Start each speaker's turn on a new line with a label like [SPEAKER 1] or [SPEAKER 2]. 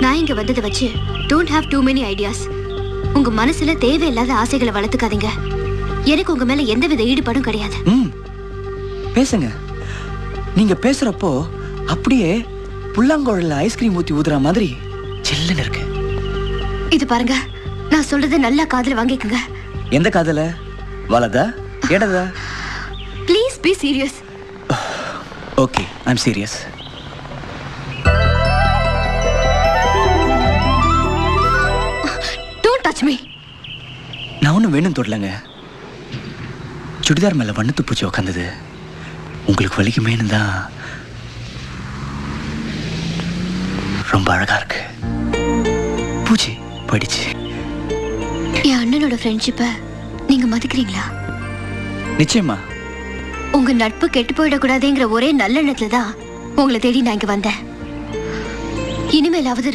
[SPEAKER 1] நான் இங்க வந்ததை வச்சு don't have too many ideas. உங்க மனசுல தேவையில்லாத ஆசைகளை வளர்த்துக்காதீங்க. எனக்கு உங்க மேல எந்தவித ஈடுபாடும் கிடையாது.
[SPEAKER 2] பேசுங்க. நீங்க பேசுறப்போ அப்படியே புல்லாங்குழல்ல ஐஸ்கிரீம் ஊத்தி ஊதுற மாதிரி சில்லுன்னு இருக்கு. இது
[SPEAKER 1] பாருங்க, நான் சொல்றத நல்லா காதுல வாங்கிக்கங்க.
[SPEAKER 2] எந்த காதுல? வலதா இடதா?
[SPEAKER 1] Please be serious.
[SPEAKER 2] Okay, I am serious.
[SPEAKER 1] Don't touch me.
[SPEAKER 2] நான் ஒன்றும் வேணும் தொடலங்க. சுடிதார் மேல வண்ணத்து பூச்சி உட்காந்தது உங்களுக்கு வலிக்குமேனு தான். ரொம்ப அழகா இருக்கு. பூச்சி போயிடுச்சு.
[SPEAKER 1] என் அண்ணனோட ஃப்ரெண்ட்ஷிப்பை நீங்க மதிக்கிறீங்களா?
[SPEAKER 2] நிச்சயமா.
[SPEAKER 1] உங்க நட்பு கெட்டு போயிடக்கூடாதுங்கிற ஒரே நல்ல எண்ணத்துல தான் உங்களை தேடி நான் இங்க வந்தேன். இனிமேலாவது